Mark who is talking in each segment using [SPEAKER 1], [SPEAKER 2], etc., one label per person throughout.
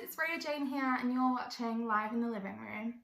[SPEAKER 1] it's Reya Jayne here and you're watching Live in the Living Room.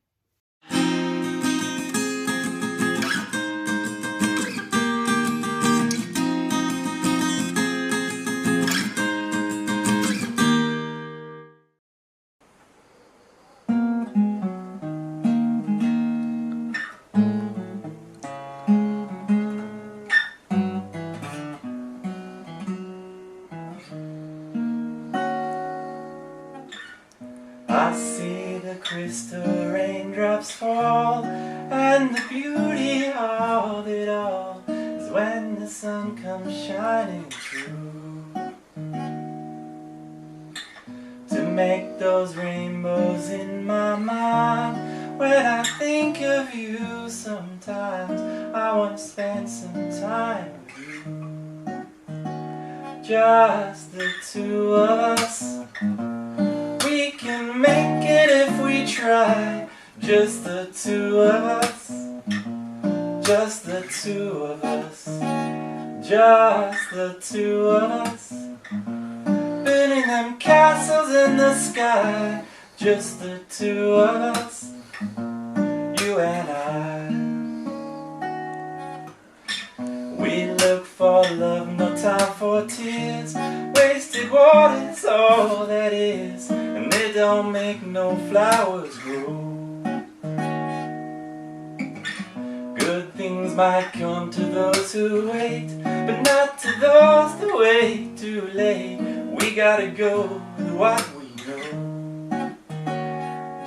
[SPEAKER 2] I see the crystal raindrops fall, and the beauty of it all is when the sun comes shining through to make those rainbows in my mind. When I think of you sometimes, I want to spend some time with you, just the two of us. We can make it if we try, just the two of us, just the two of us, just the two of us, building them castles in the sky, just the two of us, you and I. We look for love, no time for tears, wasted water's all that is, and it don't make no flowers grow. Good things might come to those who wait, but not to those that wait too late. We gotta go with what we know,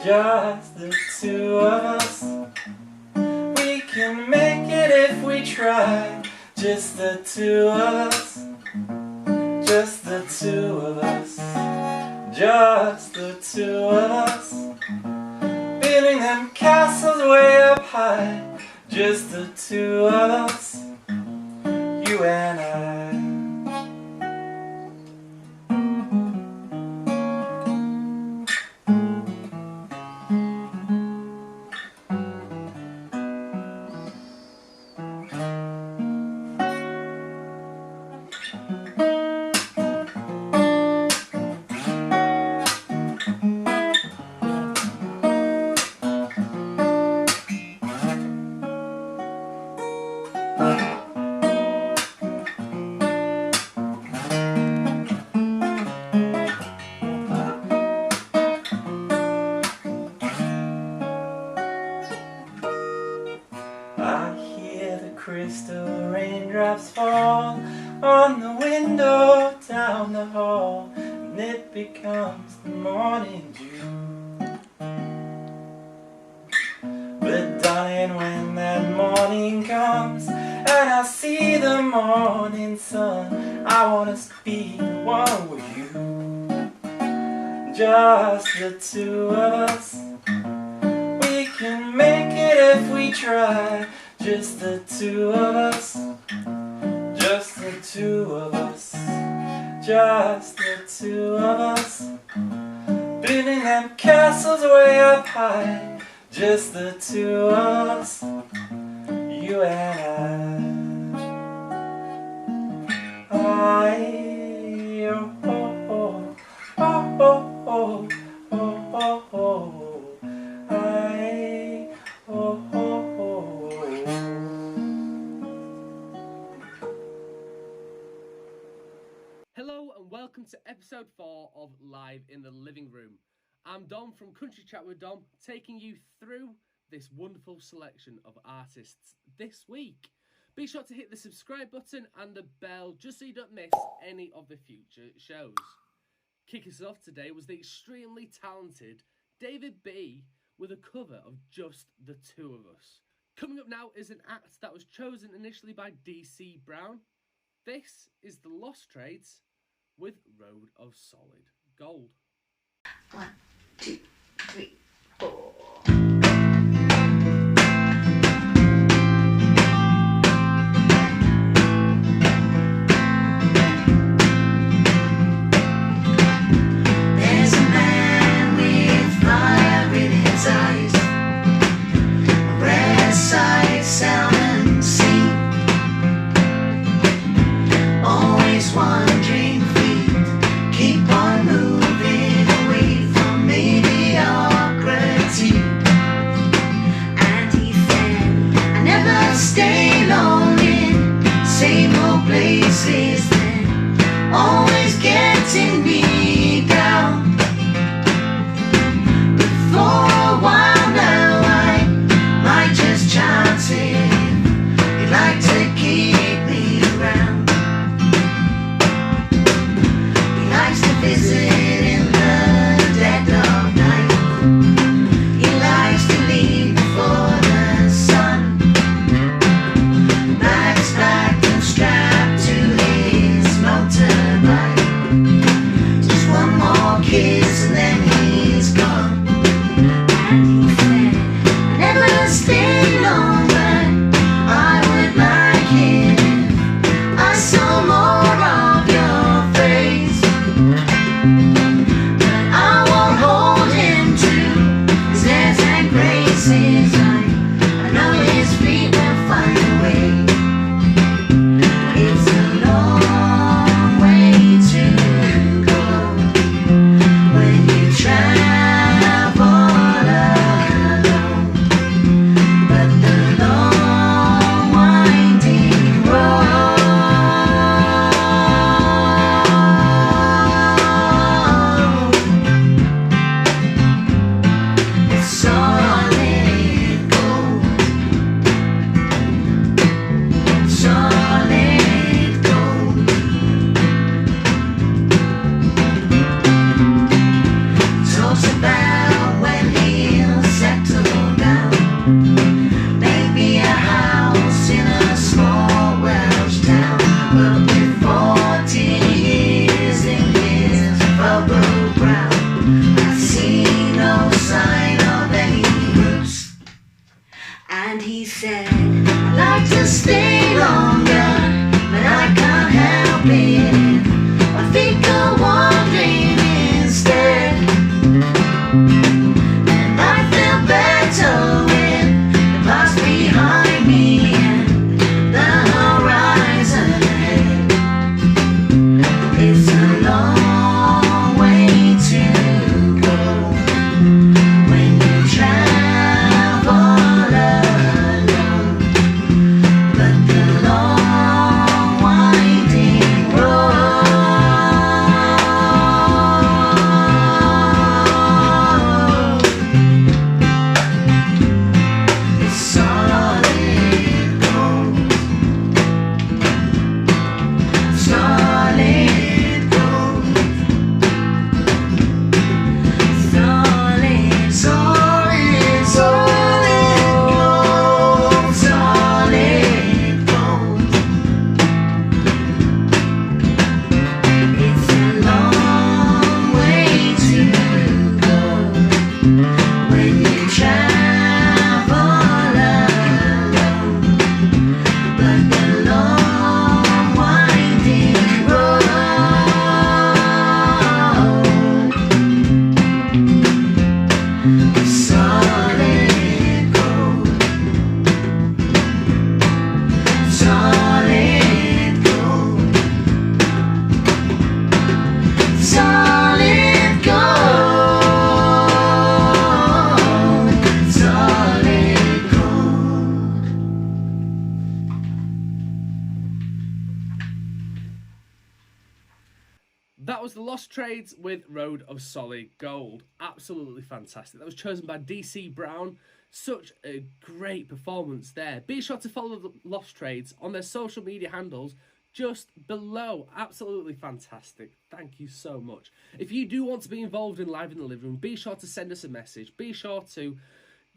[SPEAKER 2] just the two of us. We can make it if we try, just the two of us, just the two of us, just the two of us, building them castles way up high, just the two of us, you and I. I hear the crystal raindrops fall on the window down the hall, and it becomes the morning dew. But darling, when that morning comes and I see the morning sun, I wanna be the one with you, just the two of us. We can make it if we try, just the two of us, just the two of us, just the two of us, building them castles way up high, just the two of us, you and I. Oh, oh, oh, oh, oh, oh, oh, oh.
[SPEAKER 3] Hello and welcome to episode 4 of Live in the Living Room. I'm Dom from Country Chat with Dom, taking you through this wonderful selection of artists this week. Be sure to hit the subscribe button and the bell just so you don't miss any of the future shows. Kicking us off today was the extremely talented David B with a cover of Just the Two of Us. Coming up now is an act that was chosen initially by DC Brown. This is the Lost Trades with Road of Solid Gold.
[SPEAKER 4] 1, 2, 3, 4. There's a man with fire in his eyes, a red sight, seldom seen, always wandering feet keep on moving away from
[SPEAKER 3] Lost Trades with Road of Solid Gold. Absolutely fantastic. That was chosen by DC Brown. Such a great performance there. Be sure to follow the Lost Trades on their social media handles just below. Absolutely fantastic. Thank you so much. If you do want to be involved in Live in the Living Room, be sure to send us a message. Be sure to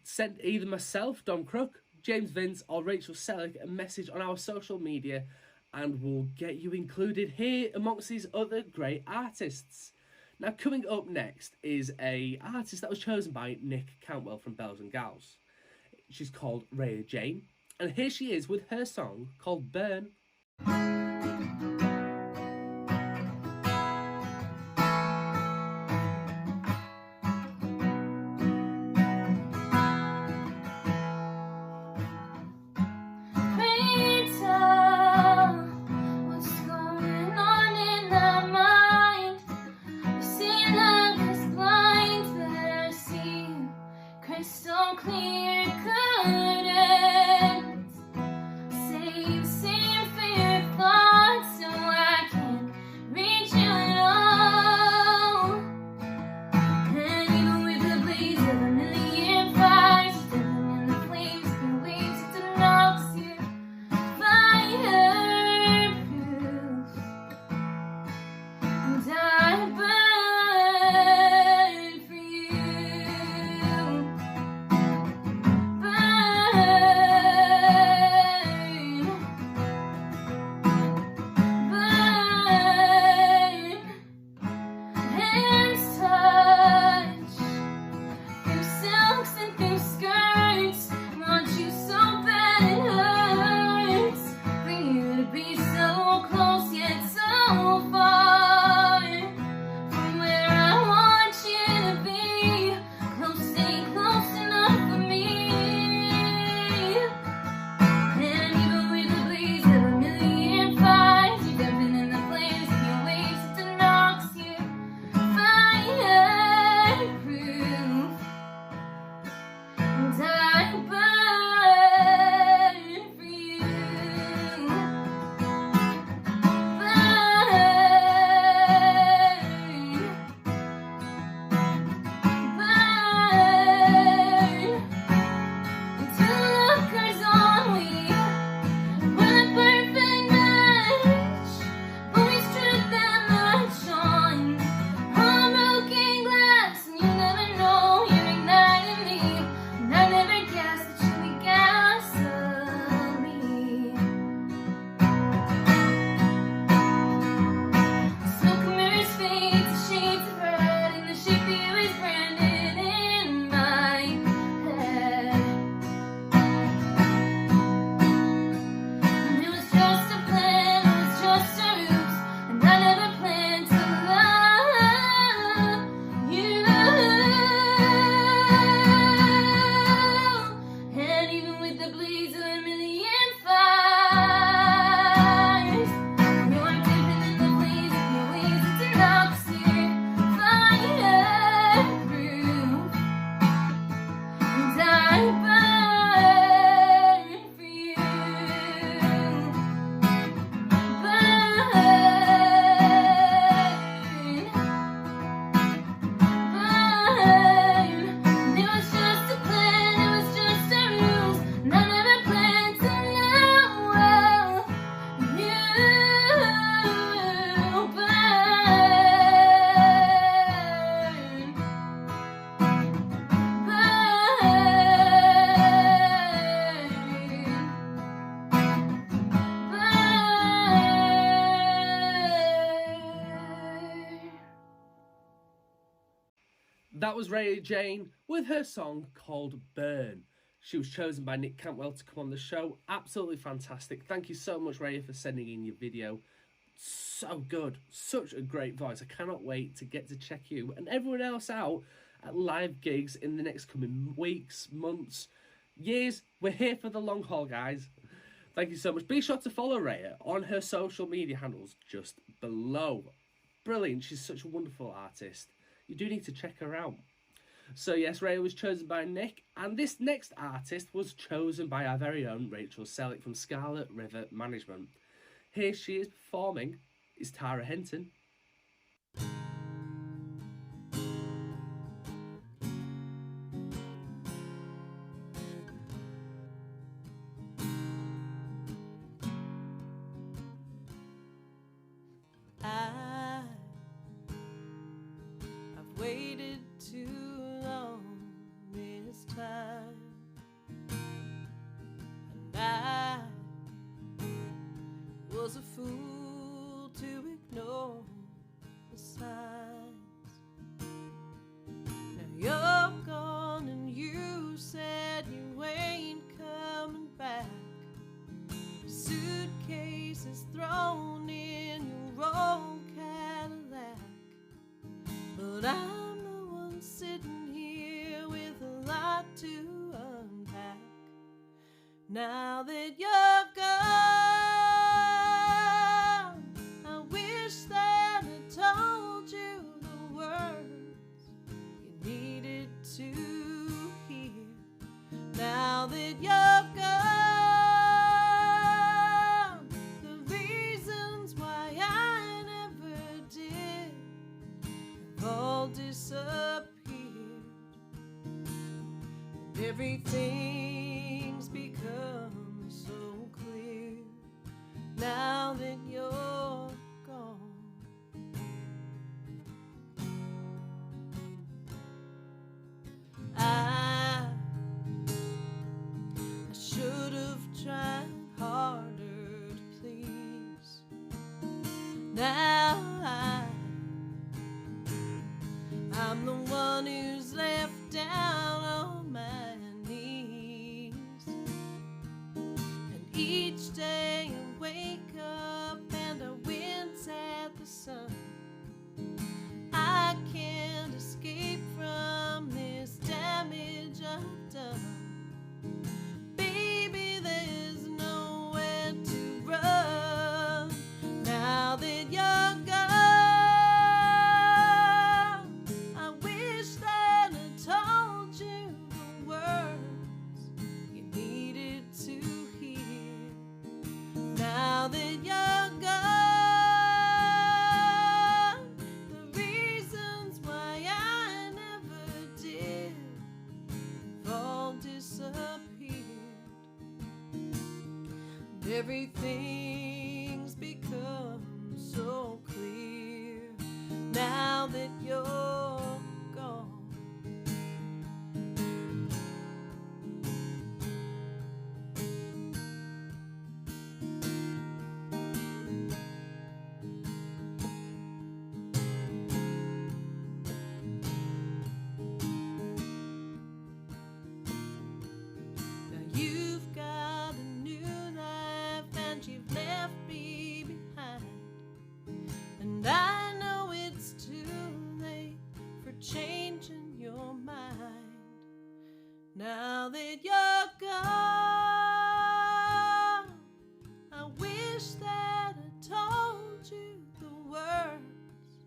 [SPEAKER 3] send either myself, Dom Crook, James Vince, or Rachel Selleck a message on our social media, and we'll get you included here amongst these other great artists. Now, coming up next is a artist that was chosen by Nick Cantwell from Bells and Gals. She's called Reya Jayne, and here she is with her song called Burn. That was Reya Jayne with her song called Burn. She was chosen by Nick Cantwell to come on the show. Absolutely fantastic. Thank you so much, Reya, for sending in your video. So good. Such a great voice. I cannot wait to get to check you and everyone else out at live gigs in the next coming weeks, months, years. We're here for the long haul, guys. Thank you so much. Be sure to follow Reya on her social media handles just below. Brilliant. She's such a wonderful artist. You do need to check her out. So yes, Reya was chosen by Nick, and this next artist was chosen by our very own Rachel Selleck from Scarlet River Management. Here she is performing is Tara Henton.
[SPEAKER 5] waited too long this time, and I was a fool to ignore the signs. Now you're gone and you said you ain't coming back. Suitcases thrown in your old Cadillac, but I'm the one sitting here with a lot to unpack. Now that you're gone, I wish that I told you the words you needed to hear. Now that you're gone, the reasons why I never did have all disappeared, and everything's become so clear now that you're gone. I should have tried harder to please. Now I'm the one who's left down on my knees, and each day I wake up and I wince at the sun. I can't escape from this damage I've done. Baby, there's nowhere to run now that you're gone. I wish that I told you the words you needed to hear. Now that you're gone, the reasons why I never did have all disappeared. Everything's become so clear now that you're gone. Now you've got a new life and you've left me behind, and I know it's too late for changing your mind. Now that you're gone, I wish that I told you the words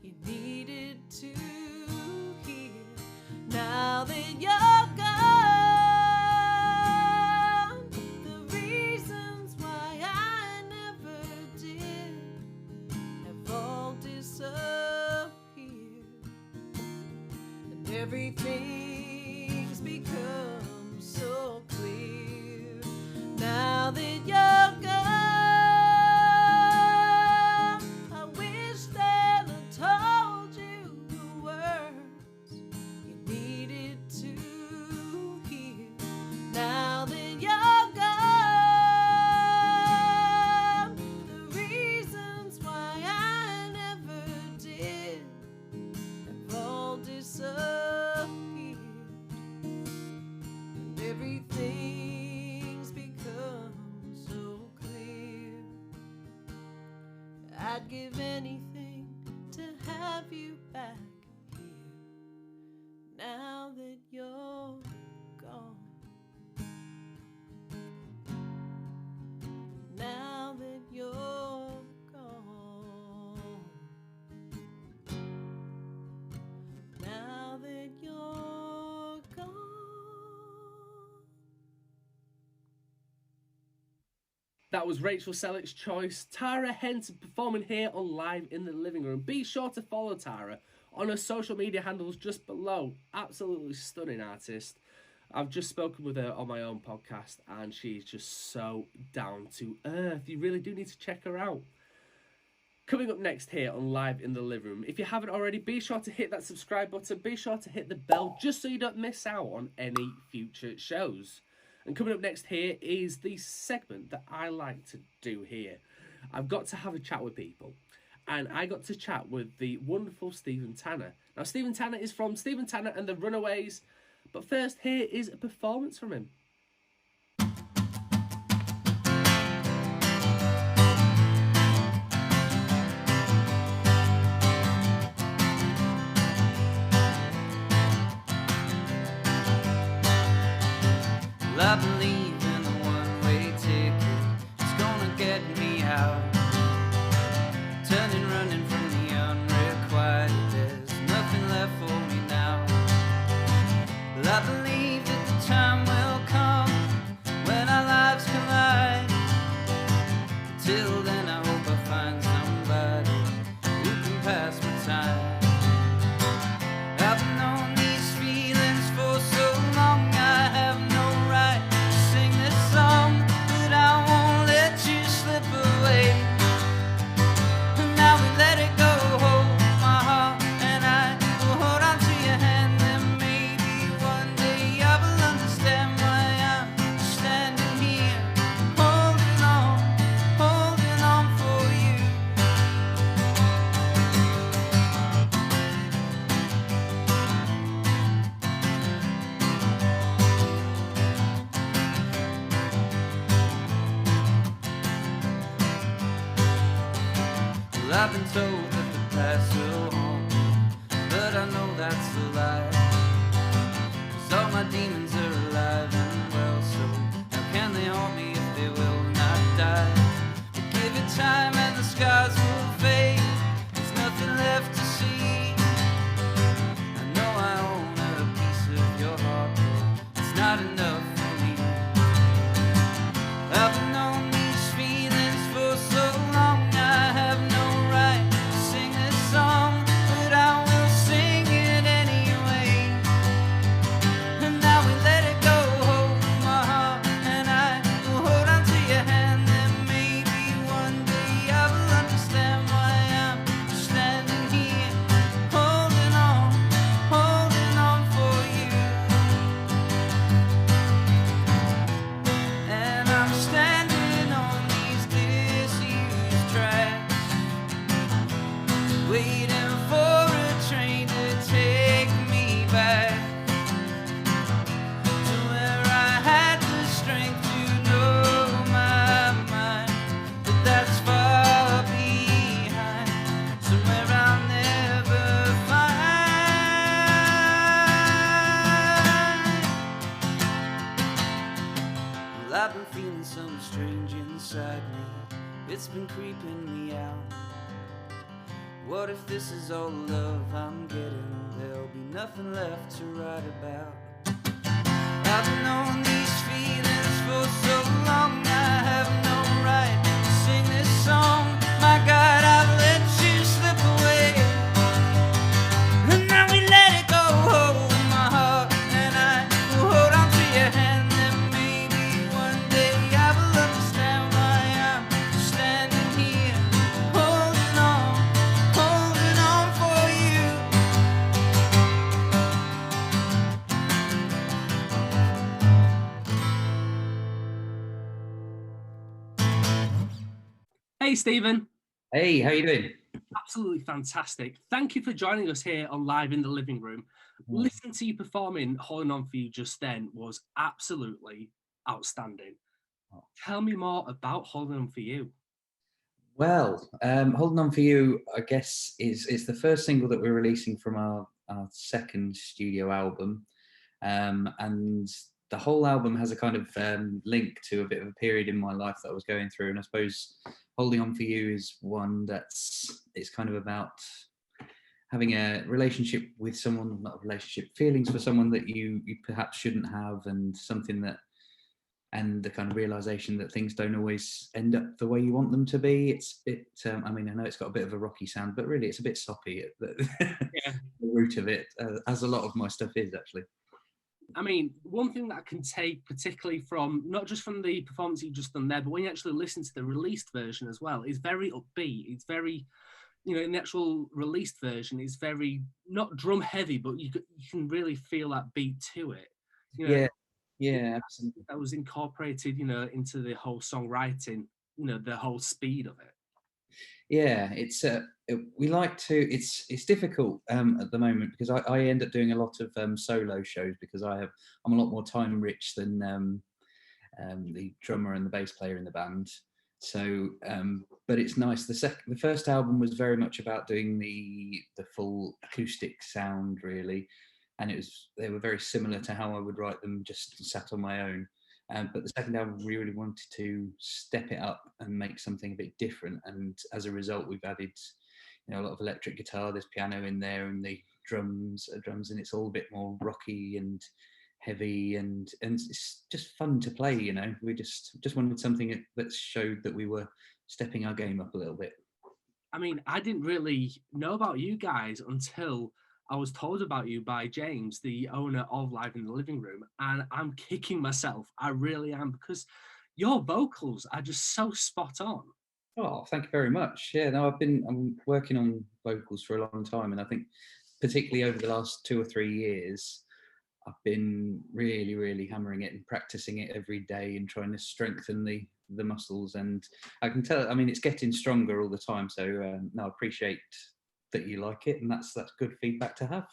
[SPEAKER 5] you needed to hear. Now that you're gone, the reasons why I never did have all disappeared, and everything's become so clear now that you're gone. I wish that I told you the words you needed to hear. Now that you're gone, the reasons why I never did have all disappeared, and everything's become so clear. I'd give anything to have you back here now that you're gone. Now that you're gone. Now that you're gone.
[SPEAKER 3] That was Rachel Selleck's choice, Tara Henton, performing here on Live in the Living Room. Be sure to follow Tara on her social media handles just below. Absolutely stunning artist. I've just spoken with her on my own podcast and she's just so down to earth. You really do need to check her out. Coming up next here on Live in the Living Room, if you haven't already, be sure to hit that subscribe button, be sure to hit the bell just so you don't miss out on any future shows. And coming up next here is the segment that I like to do here. I've got to have a chat with people, and I got to chat with the wonderful Stephen Tanner. Now, Stephen Tanner is from Stephen Tanner and the Runaways, but first, here is a performance from him.
[SPEAKER 6] I believe in a one-way ticket. It's gonna get me out. Turning, running from the unrequited. There's nothing left for me now. Well, I believe that the time will come when our lives collide. Till then, I hope I find somebody who can pass my time. I've known these feelings for so long. I have no right to sing this song, but I won't let you slip away. And now we let it go, hold my heart, and I will hold on to your hand. And maybe one day I will understand why I'm standing here, holding on for you. Well, I've been told that the past will haunt me, but I know that's a lie. 'Cause all my demons are alive and well, so how can they haunt me if they will not die? But give it time and the scars will fade. There's nothing left to see. I know I own a piece of your heart, but it's not enough for me. I've known these feelings for so long. I have no right to sing this song, but I will sing it anyway. And now we let it go, hold my heart, and I will hold on to your hand. And maybe one day I will understand why I'm standing here, holding on for you. And I'm standing on these disused tracks, waiting for a train to take me back to where I had the strength to know my mind. But that's far behind, somewhere I'll never find. Well, I've been feeling something strange inside me. It's been creeping me out. What if this is all the love I'm getting? There'll be nothing left to write about. I've known these feelings for so long. I have no right to sing this song. My God, I've let you slip away. And now we let it go, hold my heart, and I will hold on to your hand. And maybe one day I will understand why I'm standing here, holding on for you.
[SPEAKER 3] Hey, Stephen.
[SPEAKER 7] Hey, how you doing?
[SPEAKER 3] Absolutely fantastic. Thank you for joining us here on Live in the Living Room. Listening to you performing Holding On For You just then was absolutely outstanding. Tell me more about Holding On For You.
[SPEAKER 7] Well, Holding On For You, I guess, is the first single that we're releasing from our second studio album. And the whole album has a kind of link to a bit of a period in my life that I was going through. And I suppose Holding On For You is one it's kind of about having a relationship with someone, not a relationship, feelings for someone that you perhaps shouldn't have, and something that, and the kind of realization that things don't always end up the way you want them to be. It's a bit, I mean, I know it's got a bit of a rocky sound, but really it's a bit soppy at the root of it, as a lot of my stuff is, actually.
[SPEAKER 3] I mean, one thing that I can take particularly from, not just from the performance you've just done there, but when you actually listen to the released version as well, is very upbeat. It's very, you know, in the actual released version, it's very, not drum heavy, but you can really feel that beat to it. You know,
[SPEAKER 7] Yeah, absolutely.
[SPEAKER 3] that was incorporated, you know, into the whole songwriting, you know, the whole speed of it.
[SPEAKER 7] Yeah, we like to. It's difficult at the moment because I end up doing a lot of solo shows because I'm a lot more time rich than the drummer and the bass player in the band. So, but it's nice. The first album was very much about doing the full acoustic sound, really, and they were very similar to how I would write them, just sat on my own. But the second album, we really wanted to step it up and make something a bit different. And as a result, we've added, you know, a lot of electric guitar. There's piano in there, and the drums, and it's all a bit more rocky and heavy, and it's just fun to play. You know, we just wanted something that showed that we were stepping our game up a little bit.
[SPEAKER 3] I mean, I didn't really know about you guys until I was told about you by James, the owner of Live in the Living Room, and I'm kicking myself. I really am, because your vocals are just so spot on.
[SPEAKER 7] Oh, thank you very much. Yeah, no, I'm working on vocals for a long time, and I think particularly over the last 2 or 3 years, I've been really, really hammering it and practicing it every day and trying to strengthen the muscles. And I can tell, I mean, it's getting stronger all the time. So no, I appreciate that you like it, and that's good feedback to have.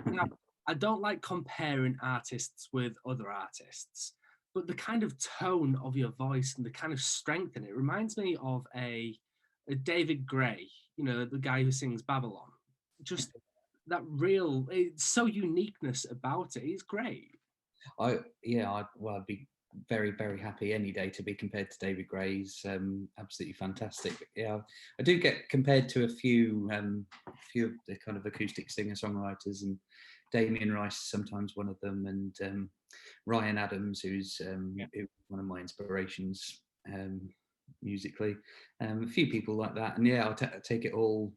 [SPEAKER 3] Now, I don't like comparing artists with other artists, but the kind of tone of your voice and the kind of strength in it reminds me of a David Gray, you know, the guy who sings Babylon. Just that real, it's so uniqueness about it. It's great.
[SPEAKER 7] I'd be very, very happy any day to be compared to David Gray's. Absolutely fantastic. Yeah, I do get compared to a few of the kind of acoustic singer-songwriters, and Damien Rice is sometimes one of them, and Ryan Adams, who's one of my inspirations musically. A few people like that, and yeah, I'll take it all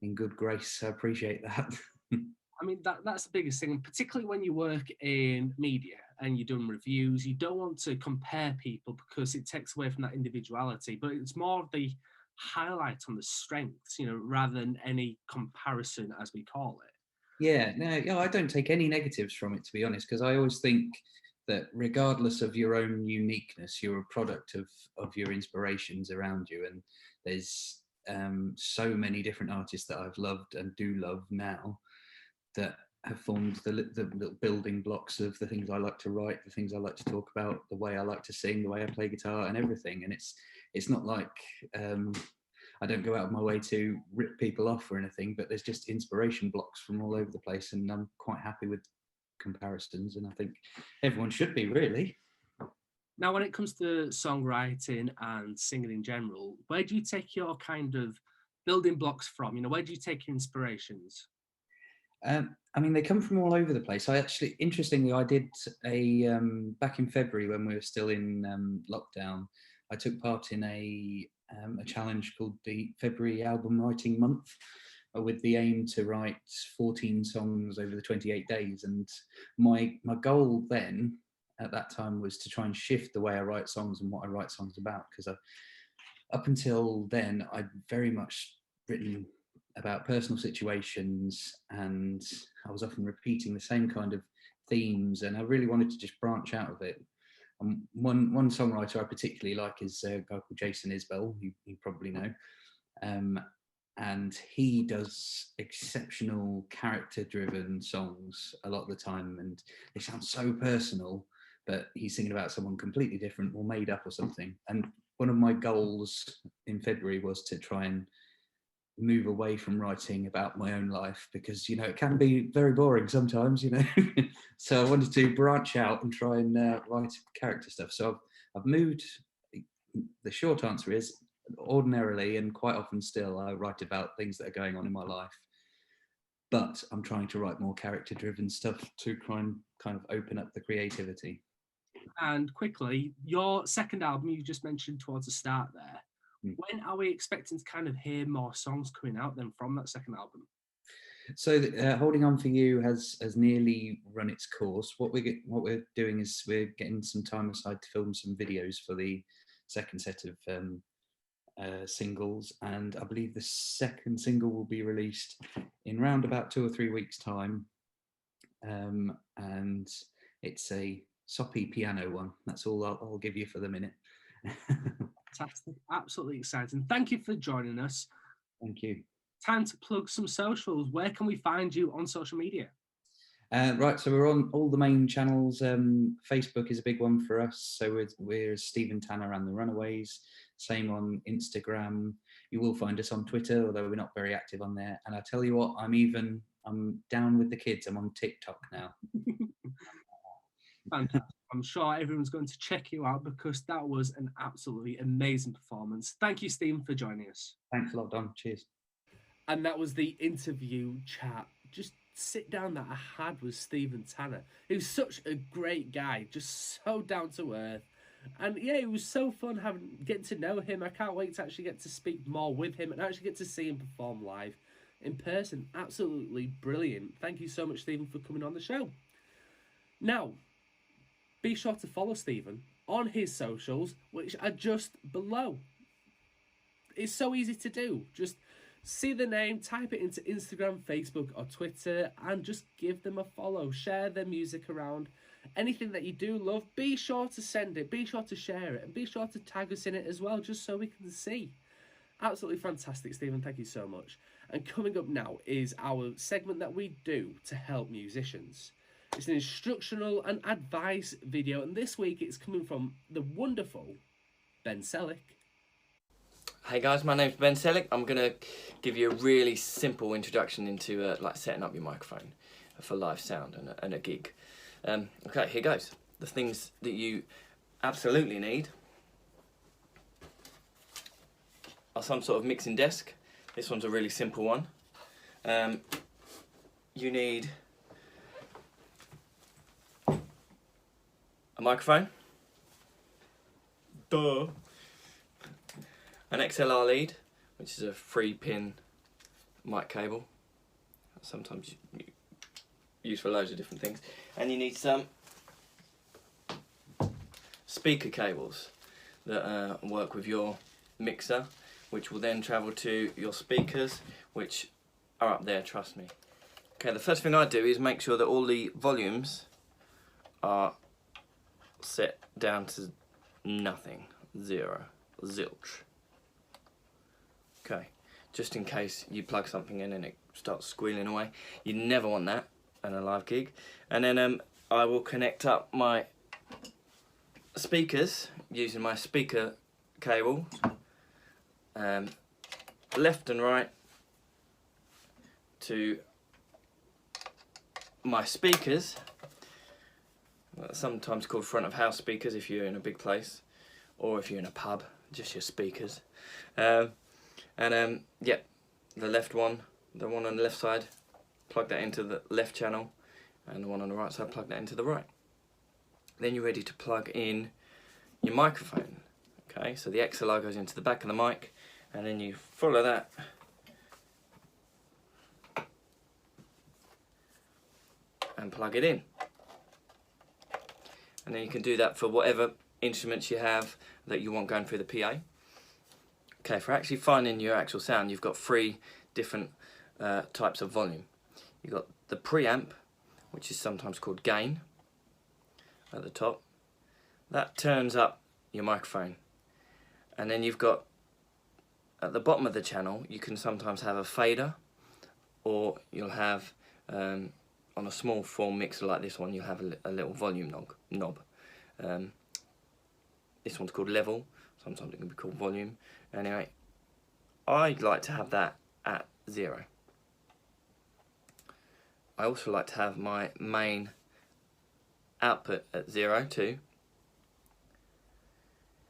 [SPEAKER 7] in good grace. I appreciate that.
[SPEAKER 3] I mean, that's the biggest thing, and particularly when you work in media and you're doing reviews, you don't want to compare people because it takes away from that individuality, but it's more of the highlight on the strengths, you know, rather than any comparison, as we call it.
[SPEAKER 7] Yeah, no, I don't take any negatives from it, to be honest, because I always think that regardless of your own uniqueness, you're a product of your inspirations around you, and there's so many different artists that I've loved and do love now that have formed the building blocks of the things I like to write, the things I like to talk about, the way I like to sing, the way I play guitar, and everything. And it's not like I don't go out of my way to rip people off or anything, but there's just inspiration blocks from all over the place, and I'm quite happy with comparisons, and I think everyone should be, really.
[SPEAKER 3] Now, when it comes to songwriting and singing in general, where do you take your kind of building blocks from? You know, where do you take your inspirations?
[SPEAKER 7] I mean, they come from all over the place. Interestingly, I did back in February when we were still in lockdown, I took part in a challenge called the February Album Writing Month, with the aim to write 14 songs over the 28 days. And my goal then at that time was to try and shift the way I write songs and what I write songs about, because up until then I'd very much written about personal situations, and I was often repeating the same kind of themes, and I really wanted to just branch out of it. One songwriter I particularly like is a guy called Jason Isbell, who you probably know, and he does exceptional character-driven songs a lot of the time, and they sound so personal, but he's singing about someone completely different or made up or something. And one of my goals in February was to try and move away from writing about my own life, because, you know, it can be very boring sometimes, you know. So I wanted to branch out and try and write character stuff. So I've moved. The short answer is, ordinarily and quite often still, I write about things that are going on in my life, but I'm trying to write more character driven stuff to try and kind of open up the creativity.
[SPEAKER 3] And quickly, your second album you just mentioned towards the start there, when are we expecting to kind of hear more songs coming out then from that second album?
[SPEAKER 7] So Holding On For You has nearly run its course. What we're doing is we're getting some time aside to film some videos for the second set of singles, and I believe the second single will be released in round about 2 or 3 weeks' time. And it's a soppy piano one. That's all I'll give you for the minute.
[SPEAKER 3] Fantastic, absolutely exciting. Thank you for joining us.
[SPEAKER 7] Thank you.
[SPEAKER 3] Time to plug some socials. Where can we find you on social media?
[SPEAKER 7] Right, so we're on all the main channels. Facebook is a big one for us. So we're Tanner And The Runaways. Same on Instagram. You will find us on Twitter, although we're not very active on there. And I tell you what, I'm down with the kids. I'm on TikTok now.
[SPEAKER 3] Fantastic. I'm sure everyone's going to check you out because that was an absolutely amazing performance. Thank you, Stephen, for joining us.
[SPEAKER 7] Thanks a lot, Don. Cheers.
[SPEAKER 3] And that was the interview chat. Just sit down that I had with Stephen Tanner. He was such a great guy, just so down to earth. And yeah, it was so fun getting to know him. I can't wait to actually get to speak more with him and actually get to see him perform live in person. Absolutely brilliant. Thank you so much, Stephen, for coming on the show. Now, be sure to follow Stephen on his socials, which are just below. It's so easy to do. Just see the name, type it into Instagram, Facebook, or Twitter, and just give them a follow. Share their music around. Anything that you do love, be sure to send it, be sure to share it, and be sure to tag us in it as well, just so we can see. Absolutely fantastic, Stephen. Thank you so much. And coming up now is our segment that we do to help musicians. It's an instructional and advice video, and this week it's coming from the wonderful Ben Selleck.
[SPEAKER 6] Hey guys, my name's Ben Selleck. I'm going to give you a really simple introduction into like setting up your microphone for live sound and a gig. Okay, here goes. The things that you absolutely need are some sort of mixing desk. This one's a really simple one. You need a microphone. Duh. An XLR lead, which is a 3-pin mic cable. Sometimes used for loads of different things. And you need some speaker cables that work with your mixer, which will then travel to your speakers, which are up there, trust me. Okay, the first thing I do is make sure that all the volumes are set down to nothing, 0, zilch. Okay, just in case you plug something in and it starts squealing away. You never want that in a live gig. And then I will connect up my speakers using my speaker cable, left and right, to my speakers, sometimes called front of house speakers if you're in a big place, or if you're in a pub, just your speakers. Yeah, the left one, the one on the left side, plug that into the left channel, and the one on the right side, plug that into the right. Then you're ready to plug in your microphone. Okay, so the XLR goes into the back of the mic, and then you follow that and plug it in. And then you can do that for whatever instruments you have that you want going through the PA. Okay, for actually finding your actual sound, you've got 3 different types of volume. You've got the preamp, which is sometimes called gain, at the top. That turns up your microphone. And then you've got, at the bottom of the channel, you can sometimes have a fader, or you'll have, on a small form mixer like this one, you'll have a little volume knob. This one's called level, sometimes it can be called volume. Anyway, I'd like to have that at 0. I also like to have my main output at 0 too.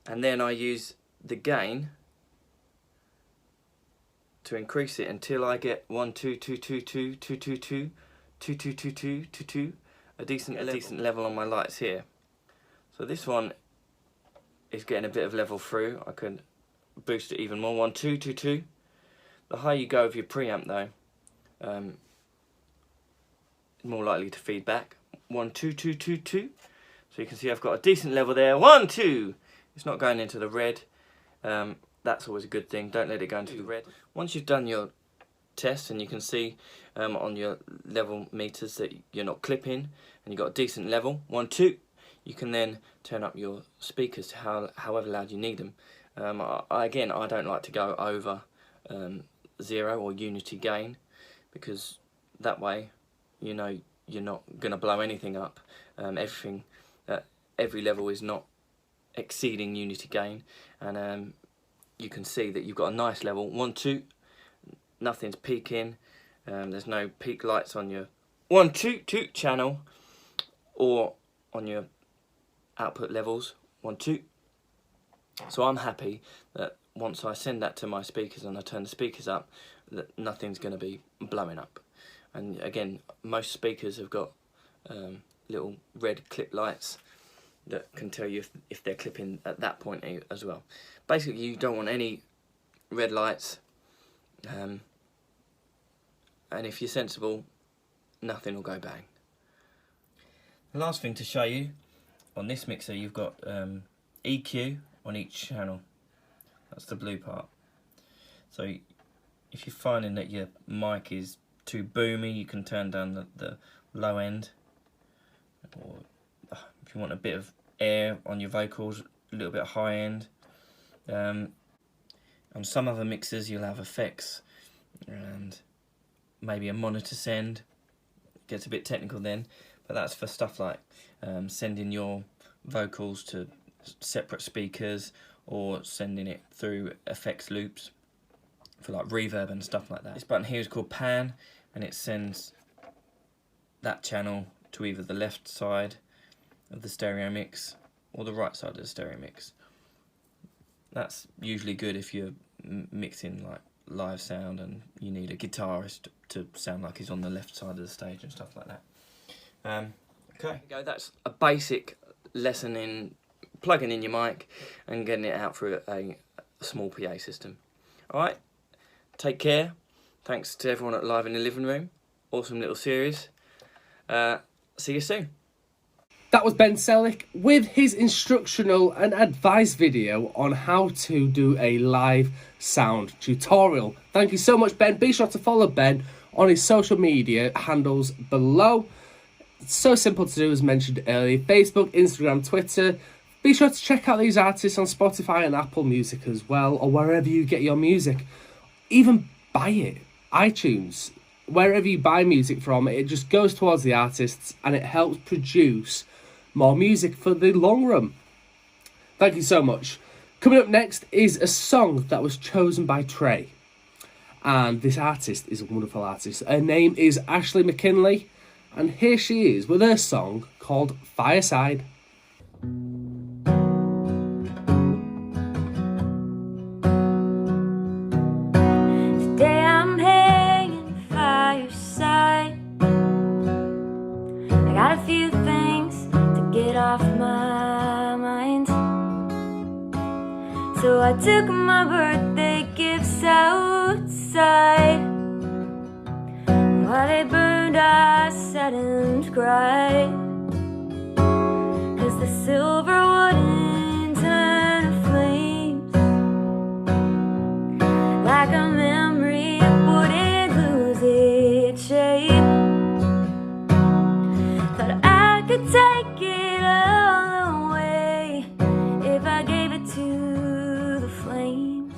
[SPEAKER 6] And then I use the gain to increase it until I get 1 2 2 2 2 2 2 2 2 2 2 2 2 2, a decent level on my lights here. So this one is getting a bit of level through. I could boost it even more. 1 2 2 2. The higher you go with your preamp though,
[SPEAKER 8] more likely to feed back. 1 2 2 2 2. So you can see I've got a decent level there. 1 2. It's not going into the red. That's always a good thing. Don't let it go into the red. Once you've done your test, and you can see on your level meters that you're not clipping and you've got a decent level, 1 2, you can then turn up your speakers to however loud you need them. Again, I don't like to go over 0 or unity gain, because that way you know you're not going to blow anything up. Every level is not exceeding unity gain, and you can see that you've got a nice level. 1 2, nothing's peaking. There's no peak lights on your 1 2 2 channel or on your output levels. 1 2. So I'm happy that once I send that to my speakers and I turn the speakers up, that nothing's going to be blowing up. And again, most speakers have got little red clip lights that can tell you if they're clipping at that point as well. Basically, you don't want any red lights, and if you're sensible, nothing will go bang. The last thing to show you, on this mixer you've got EQ on each channel. That's the blue part. So if you're finding that your mic is too boomy, you can turn down the low end, or if you want a bit of air on your vocals, a little bit high end. On some other mixers you'll have effects and maybe a monitor send. It gets a bit technical then, but that's for stuff like sending your vocals to separate speakers, or sending it through effects loops for like reverb and stuff like that. This button here is called pan, and it sends that channel to either the left side of the stereo mix or the right side of the stereo mix. That's usually good if you're mixing like live sound and you need a guitarist to sound like he's on the left side of the stage and stuff like that. Okay, that's a basic lesson in plugging in your mic and getting it out through a small PA system. Alright, take care. Thanks to everyone at Live in the Living Room. Awesome little series. See you soon.
[SPEAKER 3] That was Ben Selleck with his instructional and advice video on how to do a live sound tutorial. Thank you so much, Ben. Be sure to follow Ben on his social media handles below. It's so simple to do, as mentioned earlier. Facebook, Instagram, Twitter. Be sure to check out these artists on Spotify and Apple Music as well, or wherever you get your music. Even buy it. iTunes. Wherever you buy music from, it just goes towards the artists and it helps produce more music for the long run. Thank you so much. Coming up next is a song that was chosen by Trey. And this artist is a wonderful artist. Her name is Ashley McKinley. And here she is with her song called Fireside.
[SPEAKER 9] Today I'm hanging fireside. I got a few things to get off my mind. So I took my birthday gifts outside. While they burned, I sat and cried, 'cause the silver wouldn't turn to flames. Like a memory, it wouldn't lose its shape. Thought I could take it all away if I gave it to the flames.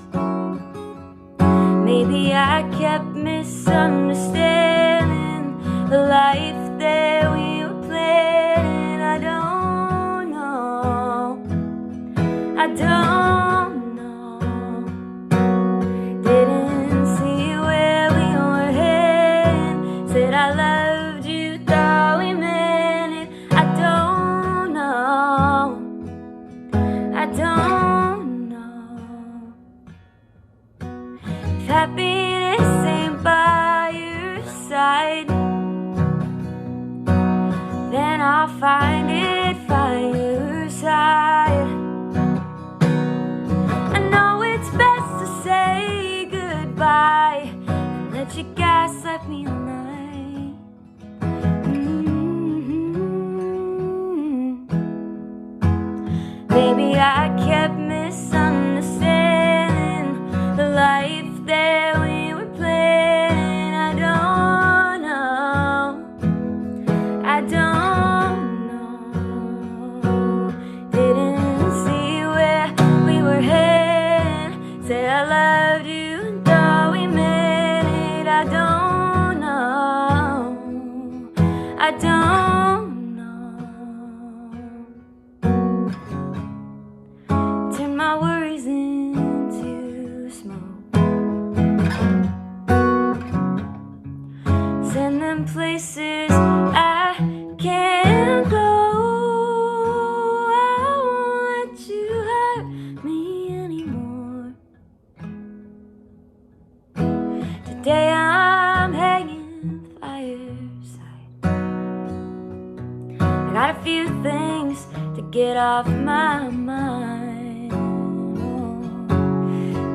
[SPEAKER 9] Maybe I kept misunderstanding the life that we were planning. I don't know. I don't know. Didn't see where we were heading. Said I loved you, thought we meant it. I don't know. I don't know. If happiness ain't by your side, then I'll find it fireside. I know it's best to say goodbye and let you gaslight me all night. Maybe I kept misunderstanding the life that we were planning. I don't know. I don't know. Didn't see where we were heading. Said I loved you and thought we meant it. I don't know. I don't know. Turn my worries into smoke. Send them places I can't go. I won't let you hurt me anymore. Today I'm hanging fireside. I got a few things to get off my mind. Oh.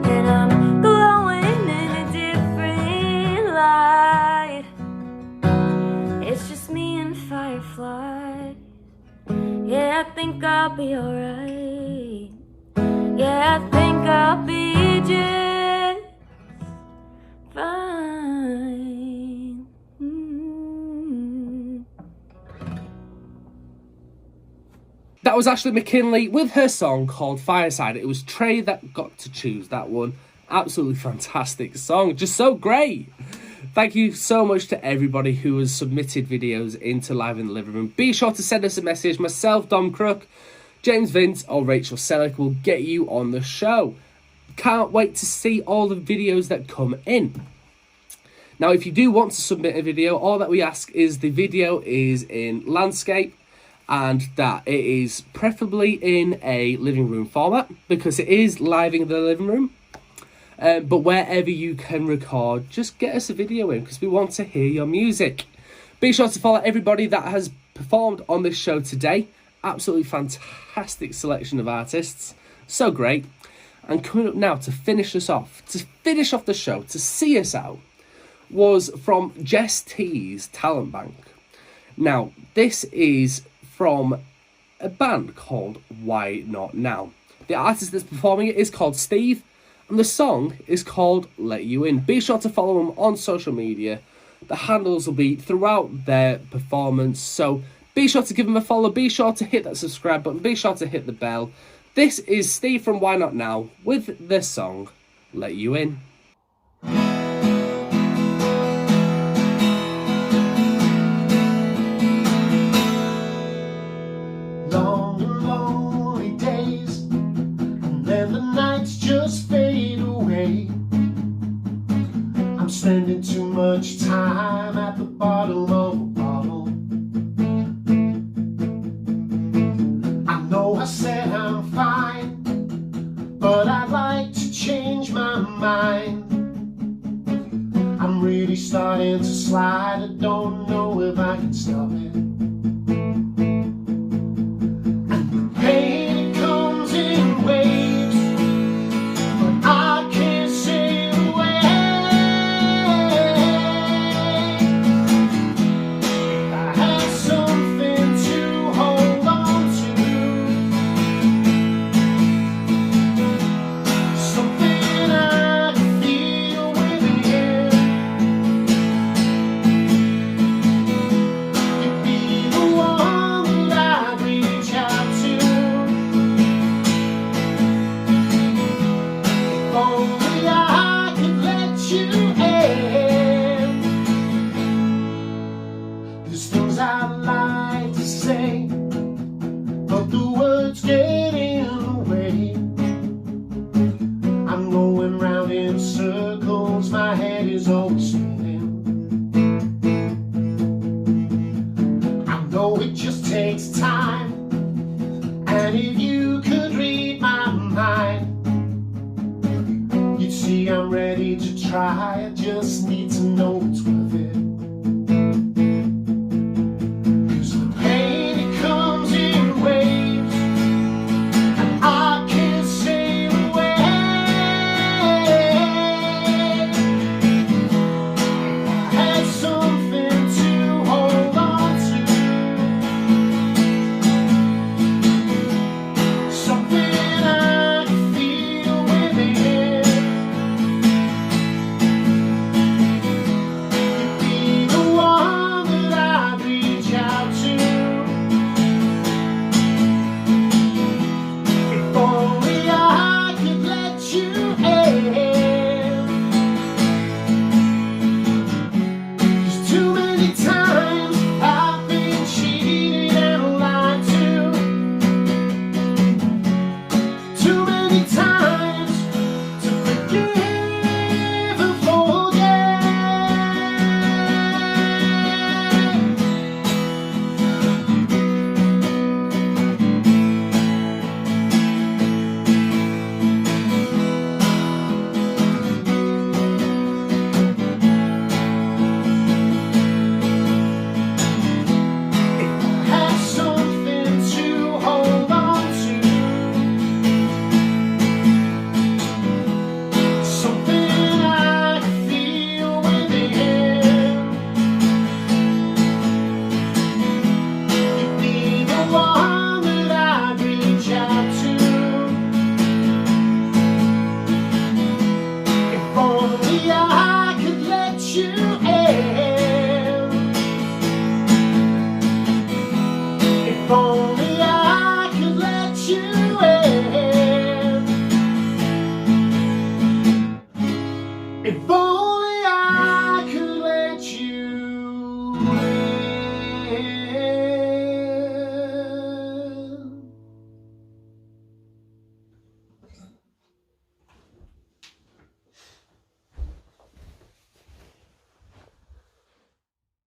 [SPEAKER 9] And I'm glowing in a different light. It's just me and fireflies. Yeah, I think I'll be alright. Yeah, I think I'll be just fine.
[SPEAKER 3] That was Ashley McKinley with her song called Fireside. It was Trey that got to choose that one. Absolutely fantastic song. Just so great. Thank you so much to everybody who has submitted videos into Live in the Living Room. Be sure to send us a message. Myself, Dom Crook, James Vince or Rachel Selleck will get you on the show. Can't wait to see all the videos that come in. Now, if you do want to submit a video, all that we ask is the video is in landscape and that it is preferably in a living room format because it is live in the living room. But wherever you can record, just get us a video in because we want to hear your music. Be sure to follow everybody that has performed on this show today. Absolutely fantastic selection of artists. So great. And coming up now to finish us off, to finish off the show, to see us out, was from Jess T's Talent Bank. Now, this is from a band called Why Not Now. The artist that's performing it is called Steve, and the song is called Let You In. Be sure to follow them on social media. The handles will be throughout their performance, so be sure to give them a follow. Be sure to hit that subscribe button. Be sure to hit the bell. This is Steve from Why Not Now with their song Let You In.
[SPEAKER 10] Long and lonely days, and then the nights just fade away. I'm spending too much time at the bottom of a bottle. I know I said I'm fine, but I'd like to change my mind. I'm really starting to slide, I don't know if I can stop it. Pain, it comes in waves, but I can't sail away. If I had something to hold on to, something I could feel within, you'd be the one that I'd reach out to. Only I could let you in. There's things I'd like to say, but the words get in the way. I'm going round in circles, my head is always spinning. I know it just takes time, and if you could read my mind, you'd see I'm ready to try. I just need